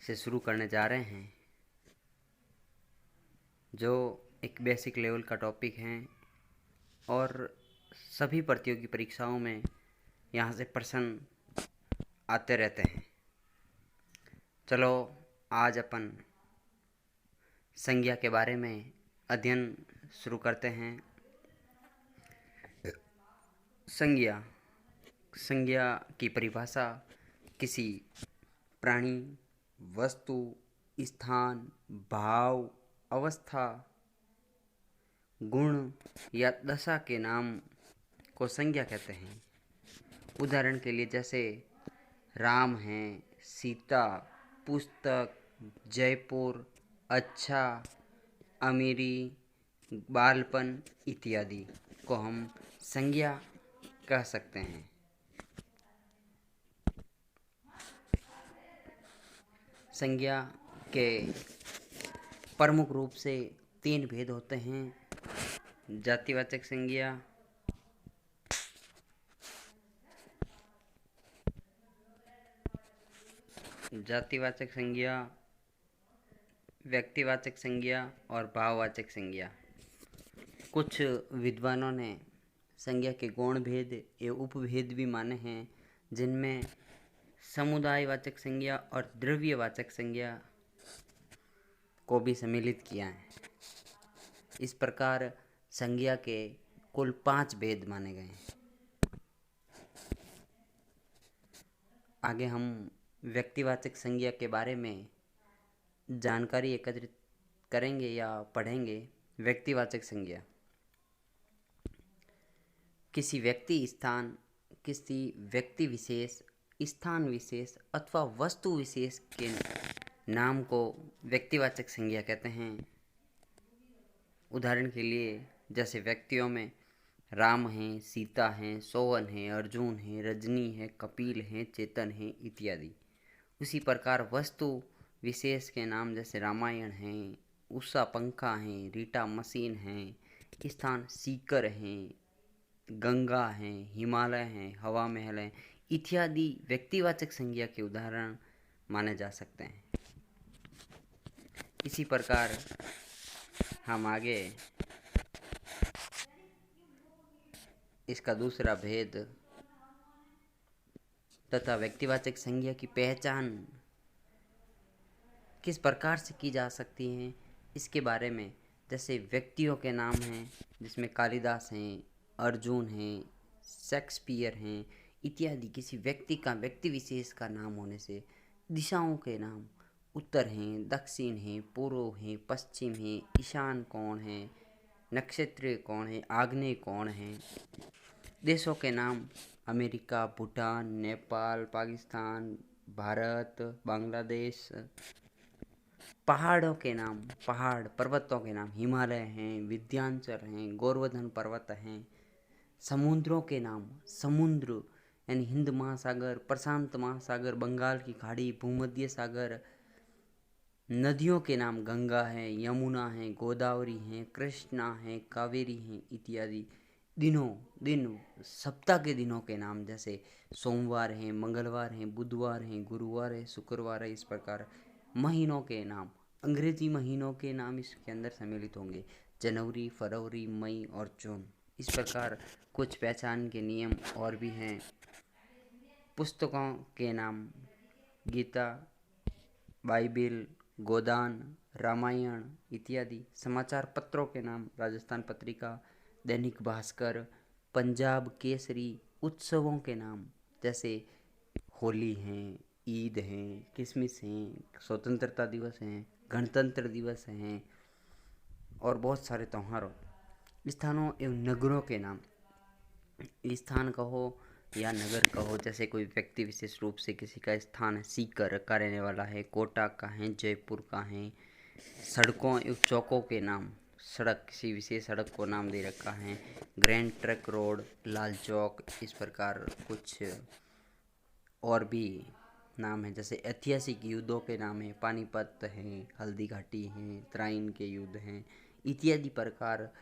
से शुरू करने जा रहे हैं, जो एक बेसिक लेवल का टॉपिक है और सभी प्रतियोगी परीक्षाओं में यहाँ से प्रश्न आते रहते हैं। चलो आज अपन संज्ञा के बारे में अध्ययन शुरू करते हैं। संज्ञा की परिभाषा किसी प्राणी, वस्तु, स्थान, भाव, अवस्था, गुण या दशा के नाम को संज्ञा कहते हैं। उदाहरण के लिए जैसे राम हैं, सीता, पुस्तक, जयपुर, अच्छा, अमीरी, बालपन इत्यादि को हम संज्ञा कह सकते हैं। संज्ञा के प्रमुख रूप से 3 भेद होते हैं। जातिवाचक संज्ञा, व्यक्तिवाचक संज्ञा और भाववाचक संज्ञा। कुछ विद्वानों ने संज्ञा के गौण भेद एवं उपभेद भी माने हैं, जिनमें समुदायवाचक संज्ञा और द्रव्यवाचक संज्ञा को भी सम्मिलित किया है। इस प्रकार संज्ञा के कुल 5 भेद माने गए हैं। आगे हम व्यक्तिवाचक संज्ञा के बारे में जानकारी एकत्रित करेंगे या पढ़ेंगे। व्यक्तिवाचक संज्ञा किसी व्यक्ति विशेष, स्थान विशेष अथवा वस्तु विशेष के नाम को व्यक्तिवाचक संज्ञा कहते हैं। उदाहरण के लिए जैसे व्यक्तियों में राम हैं, सीता हैं, सोहन हैं, अर्जुन हैं, रजनी है, कपिल हैं, चेतन हैं इत्यादि। उसी प्रकार वस्तु विशेष के नाम जैसे रामायण हैं, उषा पंखा हैं, रीटा मशीन हैं, स्थान सीकर हैं, गंगा हैं, हिमालय हैं, हवा महल हैं इत्यादि व्यक्तिवाचक संज्ञा के उदाहरण माने जा सकते हैं। इसी प्रकार हम आगे इसका दूसरा भेद तथा व्यक्तिवाचक संज्ञा की पहचान किस प्रकार से की जा सकती है इसके बारे में। जैसे व्यक्तियों के नाम हैं जिसमें कालिदास हैं, अर्जुन हैं, शेक्सपियर हैं इत्यादि। किसी व्यक्ति विशेष का नाम होने से दिशाओं के नाम उत्तर हैं, दक्षिण हैं, पूर्व हैं, पश्चिम हैं, ईशान कौन है, नक्षत्र कौन है, आग्नेय कौन है। देशों के नाम अमेरिका, भूटान, नेपाल, पाकिस्तान, भारत, बांग्लादेश। पहाड़ों के नाम पर्वतों के नाम हिमालय हैं, विंध्याचल हैं, गोवर्धन पर्वत हैं। समुद्रों के नाम समुद्र यानी हिंद महासागर, प्रशांत महासागर, बंगाल की खाड़ी, भूमध्य सागर। नदियों के नाम गंगा है, यमुना है, गोदावरी है, कृष्णा है, कावेरी है इत्यादि। दिन सप्ताह के दिनों के नाम जैसे सोमवार हैं, मंगलवार हैं, बुधवार हैं, गुरुवार है, शुक्रवार है। इस प्रकार महीनों के नाम, अंग्रेजी महीनों के नाम इसके अंदर सम्मिलित होंगे, जनवरी, फरवरी, मई और जून। इस प्रकार कुछ पहचान के नियम और भी हैं। पुस्तकों के नाम गीता, बाइबिल, गोदान, रामायण इत्यादि। समाचार पत्रों के नाम राजस्थान पत्रिका, दैनिक भास्कर, पंजाब केसरी। उत्सवों के नाम जैसे होली हैं, ईद हैं, क्रिसमस हैं, स्वतंत्रता दिवस हैं, गणतंत्र दिवस हैं और बहुत सारे त्योहारों। स्थानों एवं नगरों के नाम, स्थान कहो या नगर कहो, जैसे कोई व्यक्ति विशेष रूप से किसी का स्थान है, सीकर का रहने वाला है, कोटा का है, जयपुर का है। सड़कों एवं चौकों के नाम, किसी विशेष सड़क को नाम दे रखा है, grand truck road, Lal Chowk. इस प्रकार कुछ और भी नाम है। जैसे ऐतिहासिक युद्धों के नाम है, पानीपत हैं, हल्दी घाटी हैं, तराइन के युद्ध हैं इत्यादि प्रकार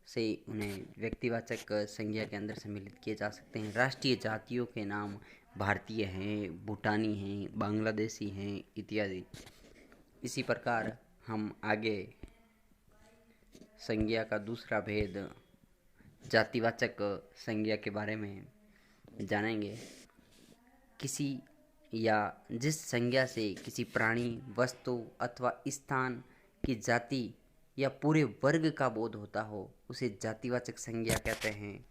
से उन्हें व्यक्तिवाचक संज्ञा के अंदर सम्मिलित किए जा सकते हैं। राष्ट्रीय जातियों के नाम भारतीय हैं, भूटानी हैं, बांग्लादेशी हैं इत्यादि। इसी प्रकार हम आगे संज्ञा का दूसरा भेद जातिवाचक संज्ञा के बारे में जानेंगे। किसी या जिस संज्ञा से किसी प्राणी, वस्तु अथवा स्थान की जाति या पूरे वर्ग का बोध होता हो उसे जातिवाचक संज्ञा कहते हैं।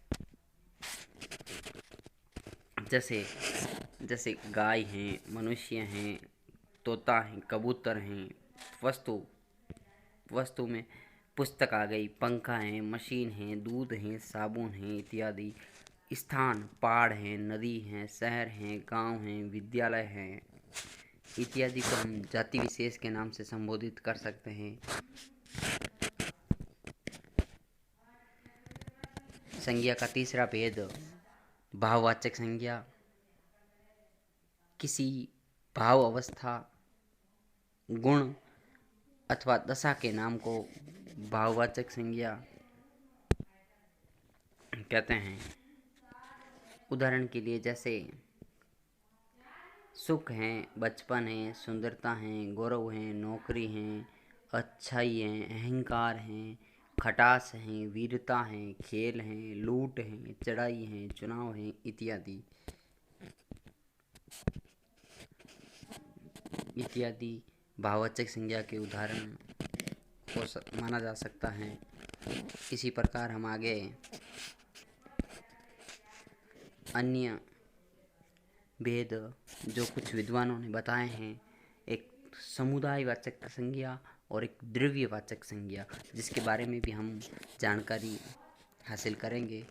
जैसे गाय हैं, मनुष्य हैं, तोता हैं, कबूतर हैं। वस्तु में पुस्तक आ गई, पंखा है, मशीन है, दूध है, साबुन है इत्यादि। स्थान पहाड़ हैं, नदी हैं, शहर हैं, गांव हैं, विद्यालय हैं इत्यादि को हम जाति विशेष के नाम से संबोधित कर सकते हैं। संज्ञा का तीसरा भेद भाववाचक संज्ञा। किसी भाव अवस्था, गुण अथवा दशा के नाम को भाववाचक संज्ञा कहते हैं। उदाहरण के लिए जैसे सुख है, बचपन है, सुंदरता है, गौरव है, नौकरी है, अच्छाई है, अहंकार है, खटास है, वीरता है, खेल है, लूट है, चढ़ाई है, चुनाव है इत्यादि भाववाचक संज्ञा के उदाहरण को माना जा सकता है। इसी प्रकार हम आगे अन्य भेद जो कुछ विद्वानों ने बताए हैं, एक समुदायवाचक संज्ञा और एक द्रव्यवाचक संज्ञा, जिसके बारे में भी हम जानकारी हासिल करेंगे।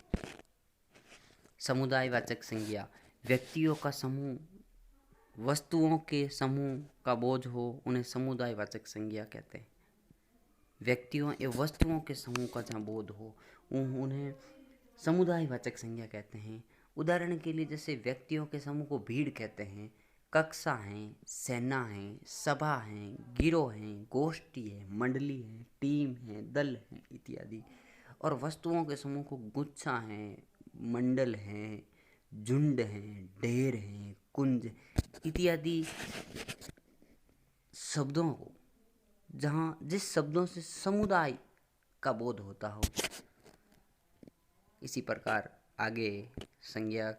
समुदायवाचक संज्ञा व्यक्तियों का समूह, वस्तुओं के समूह का बोझ हो उन्हें समुदायवाचक संज्ञा कहते हैं। व्यक्तियों एवं वस्तुओं के समूह का जहाँ बोध हो उन्हें समुदायवाचक संज्ञा कहते हैं। उदाहरण के लिए जैसे व्यक्तियों के समूह को भीड़ कहते हैं, कक्षा हैं, सेना है, सभा है, गिरोह है, गोष्ठी है, मंडली है, टीम है, दल है इत्यादि। और वस्तुओं के समूह को गुच्छा है, मंडल है, झुंड है, ढेर है, कुंज इत्यादि शब्दों को जहाँ जिस शब्दों से समुदाय का बोध होता हो। इसी प्रकार आगे संज्ञा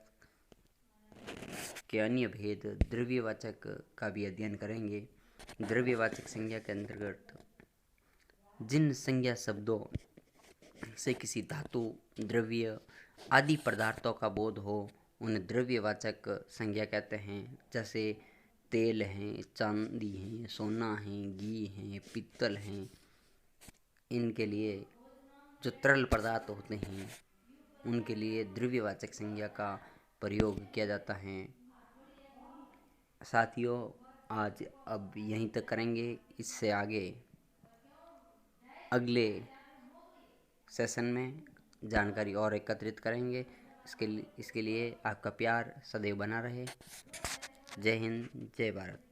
के अन्य भेद द्रव्यवाचक का भी अध्ययन करेंगे। द्रव्यवाचक संज्ञा के अंतर्गत जिन संज्ञा शब्दों से किसी धातु, द्रव्य आदि पदार्थों का बोध हो उन्हें द्रव्यवाचक संज्ञा कहते हैं। जैसे तेल है, चांदी है, सोना है, घी है, पीतल है। इनके लिए जो तरल पदार्थ होते हैं उनके लिए द्रव्यवाचक संज्ञा का प्रयोग किया जाता है। साथियों, आज अब यहीं तक करेंगे। इससे आगे अगले सेशन में जानकारी और एकत्रित करेंगे। इसके लिए आपका प्यार सदैव बना रहे। जय हिंद, जय भारत।